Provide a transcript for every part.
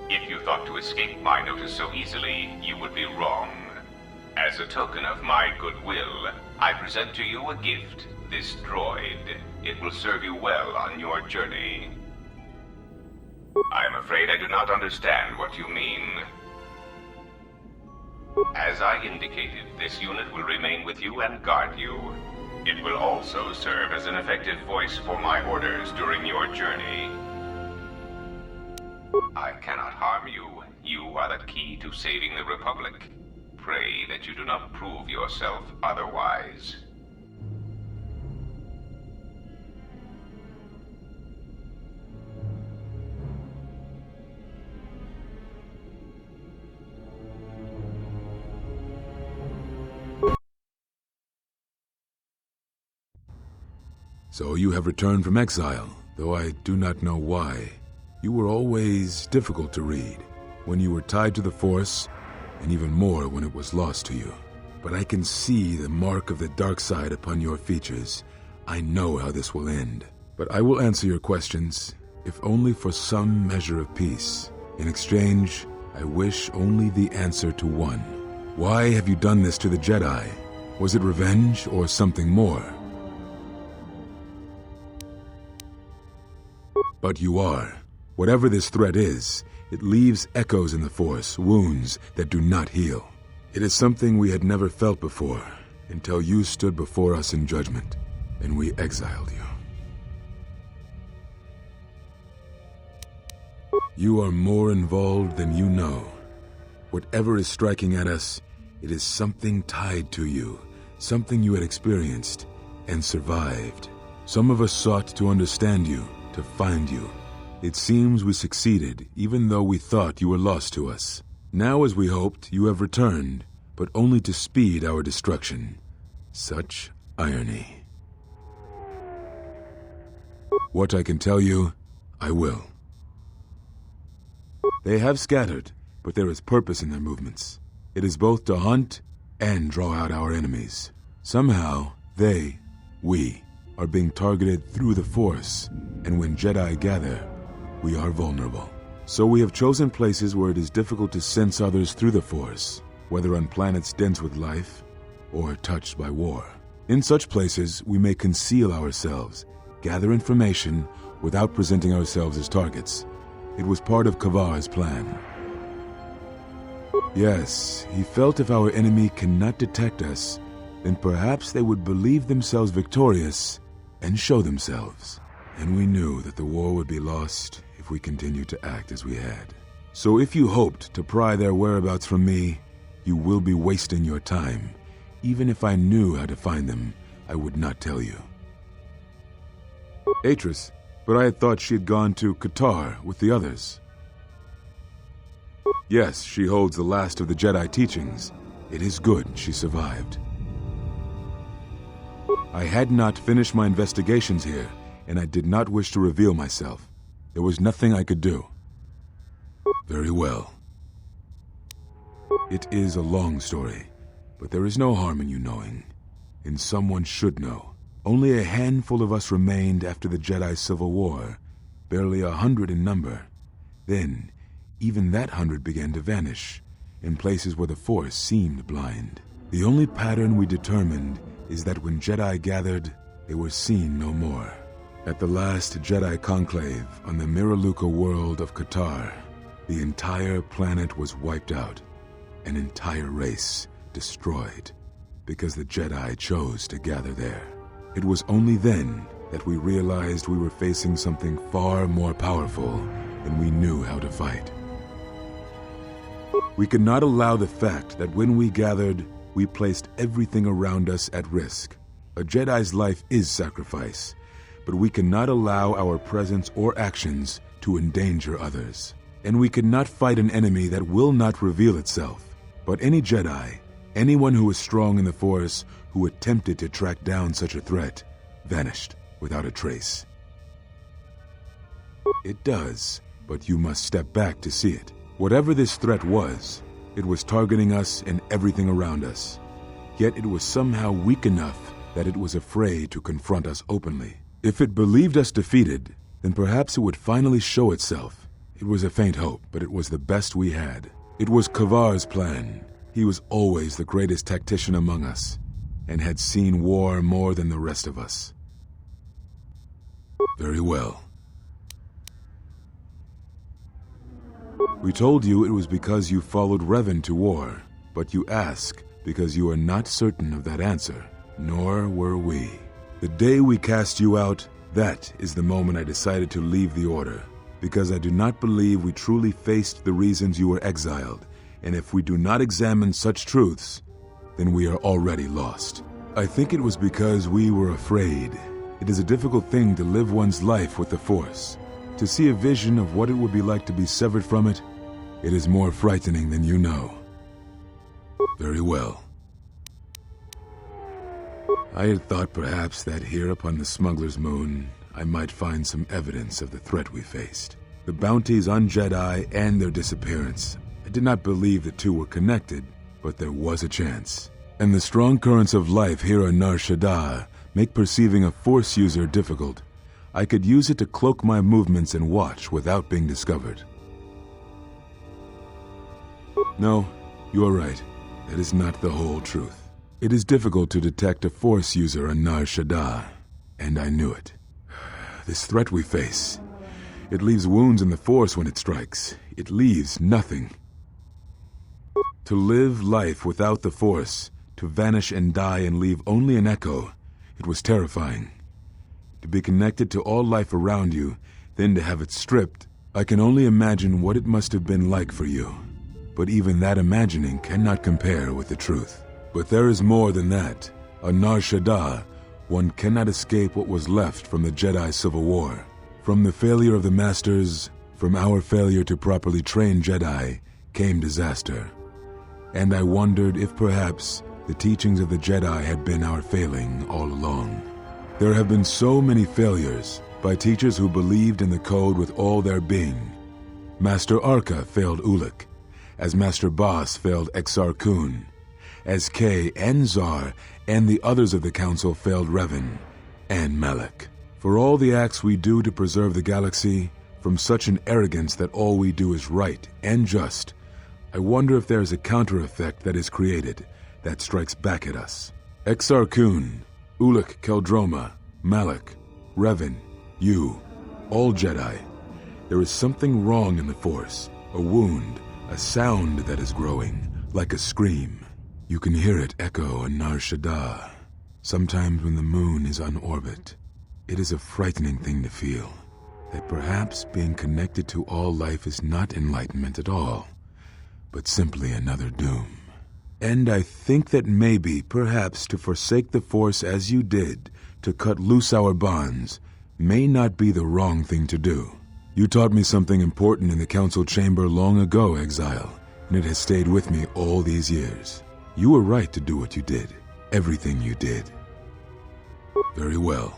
If you thought to escape my notice so easily, you would be wrong. As a token of my goodwill, I present to you a gift, this droid. It will serve you well on your journey. I'm afraid I do not understand what you mean. As I indicated, this unit will remain with you and guard you. It will also serve as an effective voice for my orders during your journey. I cannot harm you. You are the key to saving the Republic. Pray that you do not prove yourself otherwise. So you have returned from exile, though I do not know why. You were always difficult to read, when you were tied to the Force, and even more when it was lost to you. But I can see the mark of the dark side upon your features. I know how this will end. But I will answer your questions, if only for some measure of peace. In exchange, I wish only the answer to one. Why have you done this to the Jedi? Was it revenge or something more? But you are. Whatever this threat is, it leaves echoes in the Force, wounds that do not heal. It is something we had never felt before, until you stood before us in judgment, and we exiled you. You are more involved than you know. Whatever is striking at us, it is something tied to you, something you had experienced and survived. Some of us sought to understand you, to find you. It seems we succeeded, even though we thought you were lost to us. Now, as we hoped, you have returned, but only to speed our destruction. Such irony. What I can tell you, I will. They have scattered, but there is purpose in their movements. It is both to hunt and draw out our enemies. Somehow, we, are being targeted through the Force, and when Jedi gather, we are vulnerable. So we have chosen places where it is difficult to sense others through the Force, whether on planets dense with life or touched by war. In such places, we may conceal ourselves, gather information without presenting ourselves as targets. It was part of Kavar's plan. Yes, he felt if our enemy cannot detect us, then perhaps they would believe themselves victorious and show themselves. And we knew that the war would be lost if we continued to act as we had. So if you hoped to pry their whereabouts from me, you will be wasting your time. Even if I knew how to find them, I would not tell you. Atris, but I had thought she had gone to Kotor with the others. Yes, she holds the last of the Jedi teachings. It is good she survived. I had not finished my investigations here, and I did not wish to reveal myself. There was nothing I could do. Very well. It is a long story, but there is no harm in you knowing, and someone should know. Only a handful of us remained after the Jedi Civil War, barely 100 in number. Then, even that 100 began to vanish, in places where the Force seemed blind. The only pattern we determined is that when Jedi gathered, they were seen no more. At the last Jedi conclave on the Miraluka world of Kotor, the entire planet was wiped out, an entire race destroyed, because the Jedi chose to gather there. It was only then that we realized we were facing something far more powerful than we knew how to fight. We could not allow the fact that when we gathered, we placed everything around us at risk. A Jedi's life is sacrifice, but we cannot allow our presence or actions to endanger others. And we cannot fight an enemy that will not reveal itself. But any Jedi, anyone who is strong in the Force, who attempted to track down such a threat, vanished without a trace. It does, but you must step back to see it. Whatever this threat was, it was targeting us and everything around us. Yet it was somehow weak enough that it was afraid to confront us openly. If it believed us defeated, then perhaps it would finally show itself. It was a faint hope, but it was the best we had. It was Kavar's plan. He was always the greatest tactician among us, and had seen war more than the rest of us. Very well. We told you it was because you followed Revan to war, but you ask because you are not certain of that answer, nor were we. The day we cast you out, that is the moment I decided to leave the Order, because I do not believe we truly faced the reasons you were exiled, and if we do not examine such truths, then we are already lost. I think it was because we were afraid. It is a difficult thing to live one's life with the Force. To see a vision of what it would be like to be severed from it, it is more frightening than you know. Very well. I had thought perhaps that here upon the Smuggler's Moon, I might find some evidence of the threat we faced. The bounties on Jedi and their disappearance. I did not believe the two were connected, but there was a chance. And the strong currents of life here on Nar Shaddaa make perceiving a Force user difficult. I could use it to cloak my movements and watch without being discovered. No, you are right. That is not the whole truth. It is difficult to detect a Force user on Nar Shaddaa, and I knew it. This threat we face, it leaves wounds in the Force when it strikes. It leaves nothing. To live life without the Force, to vanish and die and leave only an echo, it was terrifying. To be connected to all life around you, then to have it stripped, I can only imagine what it must have been like for you. But even that imagining cannot compare with the truth. But there is more than that. On Nar Shaddaa, one cannot escape what was left from the Jedi Civil War. From the failure of the Masters, from our failure to properly train Jedi, came disaster. And I wondered if perhaps the teachings of the Jedi had been our failing all along. There have been so many failures by teachers who believed in the code with all their being. Master Arca failed Ulic, as Master Boss failed Exar Kun, as Kay and Zar and the others of the Council failed Revan and Malak. For all the acts we do to preserve the galaxy, from such an arrogance that all we do is right and just, I wonder if there is a counter-effect that is created that strikes back at us. Exar Kun, Ulic Keldroma, Malak, Revan, you, all Jedi. There is something wrong in the Force, a wound, a sound that is growing, like a scream. You can hear it echo on Nar Shaddaa, sometimes when the moon is on orbit. It is a frightening thing to feel, that perhaps being connected to all life is not enlightenment at all, but simply another doom. And I think that maybe, perhaps, to forsake the Force as you did, to cut loose our bonds, may not be the wrong thing to do. You taught me something important in the Council Chamber long ago, Exile, and it has stayed with me all these years. You were right to do what you did, everything you did. Very well.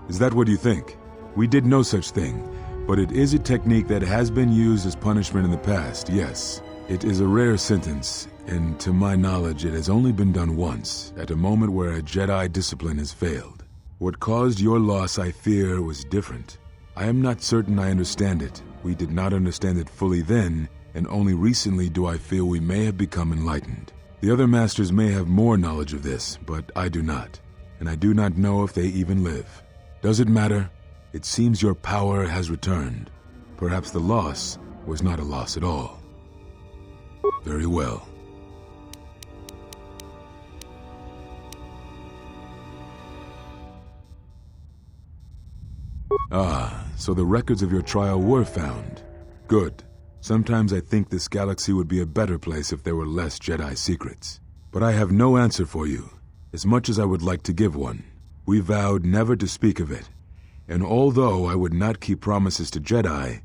Is that what you think? We did no such thing, but it is a technique that has been used as punishment in the past, yes. It is a rare sentence, and to my knowledge it has only been done once, at a moment where a Jedi discipline has failed. What caused your loss, I fear, was different. I am not certain I understand it. We did not understand it fully then, and only recently do I feel we may have become enlightened. The other masters may have more knowledge of this, but I do not, and I do not know if they even live. Does it matter? It seems your power has returned. Perhaps the loss was not a loss at all. Very well. Ah, so the records of your trial were found. Good. Sometimes I think this galaxy would be a better place if there were less Jedi secrets. But I have no answer for you, as much as I would like to give one. We vowed never to speak of it, and although I would not keep promises to Jedi,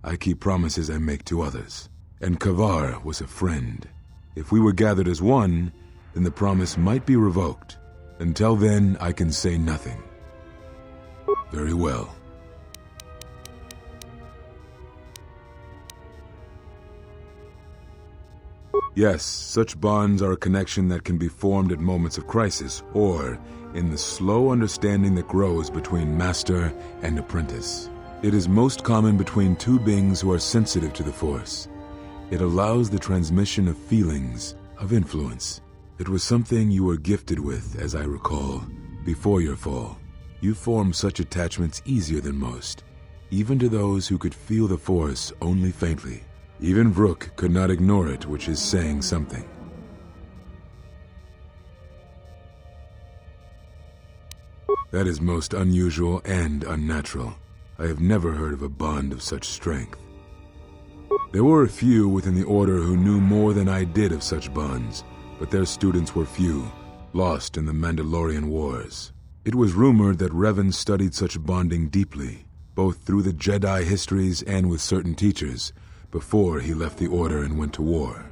I keep promises I make to others. And Kavar was a friend. If we were gathered as one, then the promise might be revoked. Until then, I can say nothing. Very well. Yes, such bonds are a connection that can be formed at moments of crisis, or in the slow understanding that grows between master and apprentice. It is most common between two beings who are sensitive to the Force. It allows the transmission of feelings, of influence. It was something you were gifted with, as I recall, before your fall. You formed such attachments easier than most, even to those who could feel the Force only faintly. Even Vrook could not ignore it, which is saying something. That is most unusual and unnatural. I have never heard of a bond of such strength. There were a few within the Order who knew more than I did of such bonds, but their students were few, lost in the Mandalorian Wars. It was rumored that Revan studied such bonding deeply, both through the Jedi histories and with certain teachers, before he left the Order and went to war.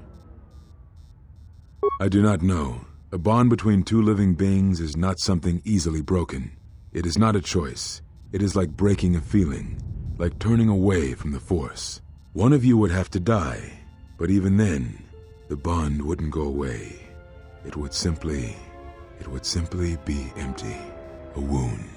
I do not know. A bond between two living beings is not something easily broken. It is not a choice. It is like breaking a feeling, like turning away from the Force. One of you would have to die, but even then, the bond wouldn't go away. It would simply be empty, a wound.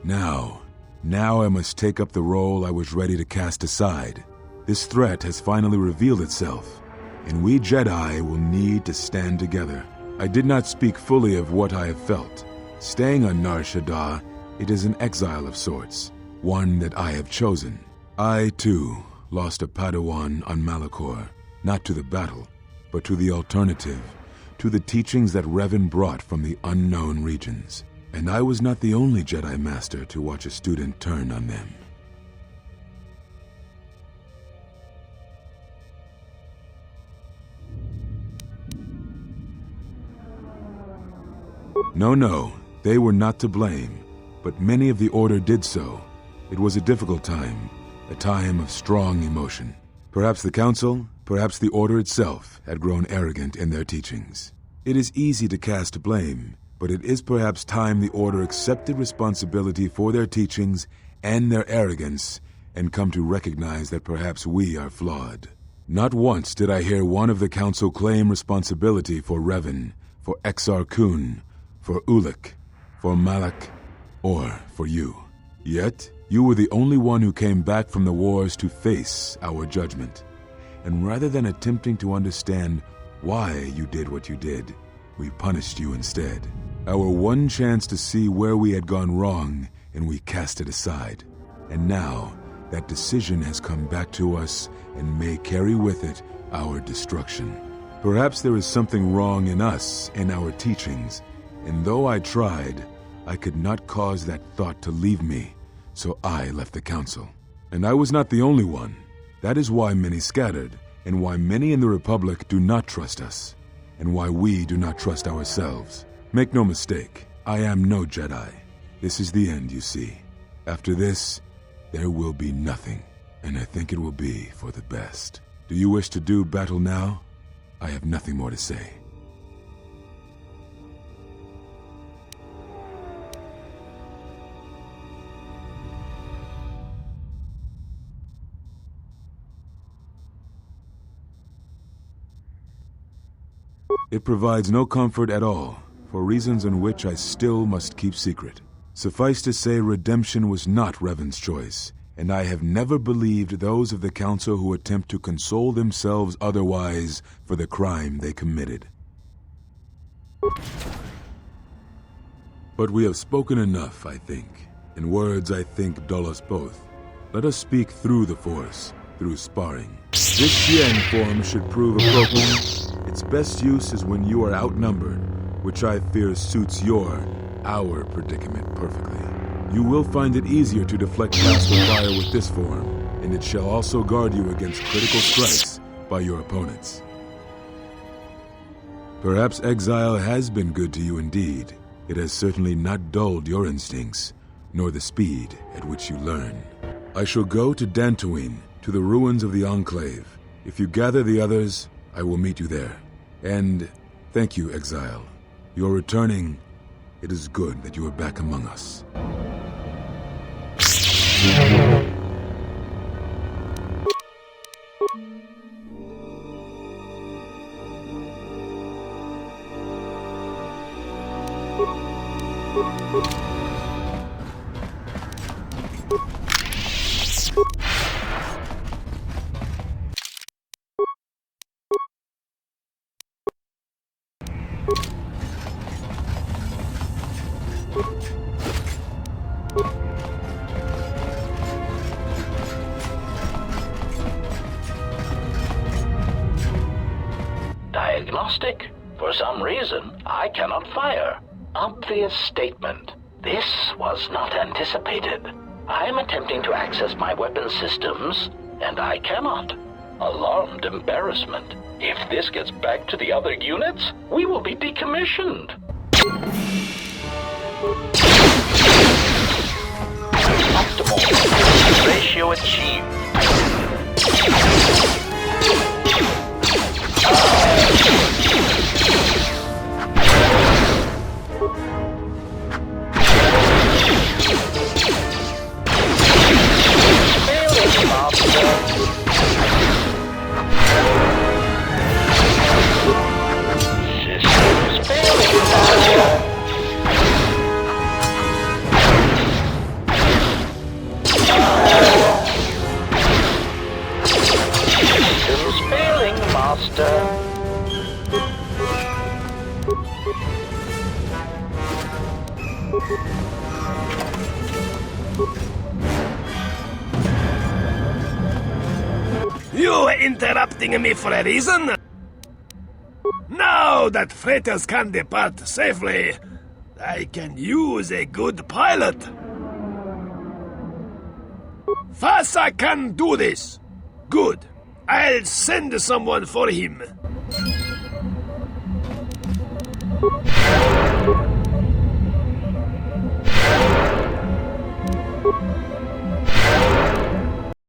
Now I must take up the role I was ready to cast aside. This threat has finally revealed itself, and we Jedi will need to stand together. I did not speak fully of what I have felt. Staying on Nar Shaddaa, it is an exile of sorts, one that I have chosen. I, too, lost a Padawan on Malachor, not to the battle, but to the alternative, to the teachings that Revan brought from the unknown regions. And I was not the only Jedi Master to watch a student turn on them. No, they were not to blame, but many of the Order did so. It was a difficult time, a time of strong emotion. Perhaps the Council, perhaps the Order itself, had grown arrogant in their teachings. It is easy to cast blame, but it is perhaps time the Order accepted responsibility for their teachings and their arrogance and come to recognize that perhaps we are flawed. Not once did I hear one of the Council claim responsibility for Revan, for Exar Kun, for Ulic, for Malak, or for you. Yet, you were the only one who came back from the wars to face our judgment. And rather than attempting to understand why you did what you did, we punished you instead. Our one chance to see where we had gone wrong, and we cast it aside. And now, that decision has come back to us and may carry with it our destruction. Perhaps there is something wrong in us and our teachings, and though I tried, I could not cause that thought to leave me, so I left the Council. And I was not the only one. That is why many scattered, and why many in the Republic do not trust us, and why we do not trust ourselves. Make no mistake, I am no Jedi. This is the end, you see. After this, there will be nothing, and I think it will be for the best. Do you wish to do battle now? I have nothing more to say. It provides no comfort at all, for reasons in which I still must keep secret. Suffice to say, redemption was not Revan's choice, and I have never believed those of the Council who attempt to console themselves otherwise for the crime they committed. But we have spoken enough, I think. In words I think dull us both. Let us speak through the Force, through sparring. This Yen form should prove appropriate. Its best use is when you are outnumbered, which I fear suits our predicament perfectly. You will find it easier to deflect blast or fire with this form, and it shall also guard you against critical strikes by your opponents. Perhaps exile has been good to you indeed. It has certainly not dulled your instincts, nor the speed at which you learn. I shall go to Dantooine, to the ruins of the Enclave. If you gather the others, I will meet you there. And thank you, Exile. You're returning. It is good that you are back among us. Diagnostic. For some reason, I cannot fire. Obvious statement. This was not anticipated. I am attempting to access my weapon systems, and I cannot. Alarmed embarrassment. If this gets back to the other units, we will be decommissioned. Optimal ratio achieved. You interrupting me for a reason? Now that freighters can depart safely, I can use a good pilot. Fasa can do this. Good. I'll send someone for him.